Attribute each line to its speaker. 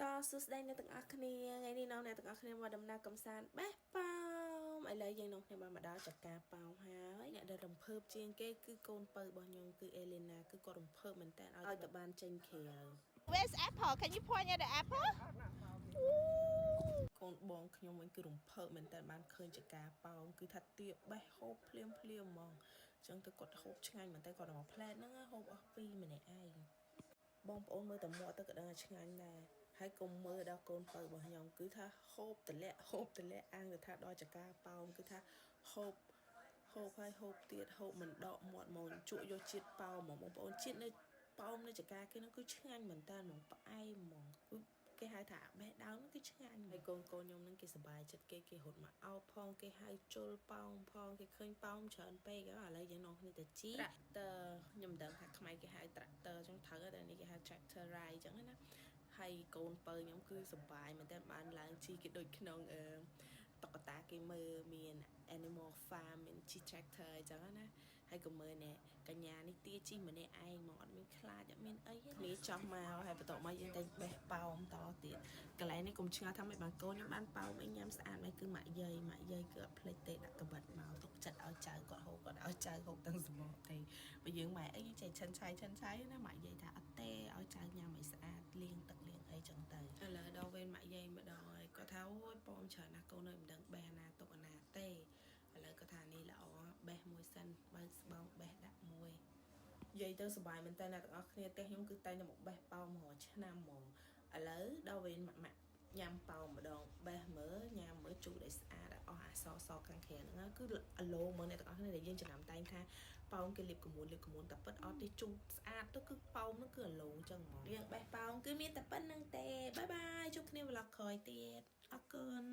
Speaker 1: តសួស្តីអ្នកទាំងអស់គ្នាថ្ងៃនេះនៅអ្នកទាំងអស់គ្នាមកដំណើរកំសាន្តបេះប៉ោមឥឡូវយើងនឹងគ្នាបានមកដល់ចកាប៉ោមហើយអ្នកដែលរំភើបជាងគេគឺកូនពៅរបស់ខ្ញុំគឺអេលីណាគឺគាត់រំភើបមែនតើឲ្យតែបានចេញក្រៅ
Speaker 2: Where's Apple? Can you point at the apple?
Speaker 1: កូនបងខ្ញុំវិញគឺរំភើបមែនតើបានឃើញចកាប៉ោមគឺថាទៀបបេះហូបភ្លាមហ្មងអញ្ចឹងទៅគាត់ហូបឆ្ងាញ់មែនតើគាត់មកផ្លែតហ្នឹងហូបអស់ពីរម្នាក់ឯងបងប្អូនមើលតែមាត់ទៅក៏ដឹងថាឆ្ងាញ់ដែរហើយកុំមើលដល់កូនពៅរបស់ខ្ញុំគឺថាហូបតម្លាក់អាំងទៅថាដល់ចកាប៉ោមគឺថាហូបហើយហូបទៀតហូបមិនដកមាត់មកជក់យកជាតិប៉ោមហ្មងបងប្អូនជាតិនៅប៉ោមនៅចកាគេហ្នឹងគឺឆ្ងាញ់មែនតើហ្មងផ្អែមហ្មងគេហៅថាបេះដើមហ្នឹងគឺឆ្ងាញ់ហើយកូនខ្ញុំហ្នឹងគេសប្បាយចិត្តគេហត់មកអោបផងគេហៅជុលប៉ោមផងគេឃើញប៉ោមច្រើនពេកឥឡូវយើងនាំគ្នាទៅជីត្រាក់ទ័រខ្ញុំមិនដឹងថាខ្មែរគេហៅត្រាក់ទ័រអញ្ចឹងត្រូវតែនេះគេហៅ tractor ride អញ្ចឹងណាហើយកូនពៅខ្ញុំគឺសប្បាយមែនតើបានឡើងជីគេដូចក្នុងតុក្កតាគេមើលមាន animal farm មានជី tractor អញ្ចឹងណាហើយក៏មើលនេះកញ្ញានេះទាជីម្នាក់ឯងមកអត់មានខ្លាចអត់មានអីនេះចោះមកហើយបន្ទាប់មកយើងទៅបេះប៉ោមតទៀតកន្លែងនេះកុំឆ្ងល់ថាមិនបានកូនខ្ញុំបានប៉ោមអីញ៉ាំស្អាតមិនគឺម៉ាក់យាយគឺអត់ភ្លេចទេដាក់កបិតមកទុកចិត្តឲ្យចៅគាត់ហូបគាត់ឲ្យចៅហូបទាំងសម្បកទេបើយើងម៉ែអីចេះឆិនឆៃណាម៉ាក់យាយថាអត់ទេឲ្យចៅញ៉ាំឲ្យស្អាតលាងទឹកលាងអីចឹងទៅឥឡូវដល់វេនម៉ាក់យាយម្ដងហើយគាត់ថាអូយប៉ោមច្រើនណាស់កូននៅមិនដឹងបេះណាទុកណាទេឥឡូវគាត់ថានេះល្អបេះមួយសិនបើស្បោងបេះដាក់មួយនិយាយទៅសុបាយមែនតើអ្នកទាំងអស់គ្នាទេខ្ញុំគឺតែមកបេះប៉ោមរាល់ឆ្នាំហ្មងឥឡូវដល់វេនម៉ាក់ញ៉ាំប៉ោមម្ដងបេះមើលញ៉ាំមើលជូរឲ្យស្អាតអស់អាសខាងក្រៅហ្នឹងគឺអាឡូមើលអ្នកទាំងអស់គ្នាដែលយើងចំណាំតែងថាប៉ោមគេលាបកមួនតែប៉ិតអត់ទេជូរស្អាតទៅគឺប៉ោមហ្នឹងគឺអាឡូអញ្ចឹងហ្មងយើងបេះប៉ោមគឺមានតែប៉ុណ្្នឹងទេបាយបាយជួបគ្នា vlog ក្រោយទៀតអរគុណ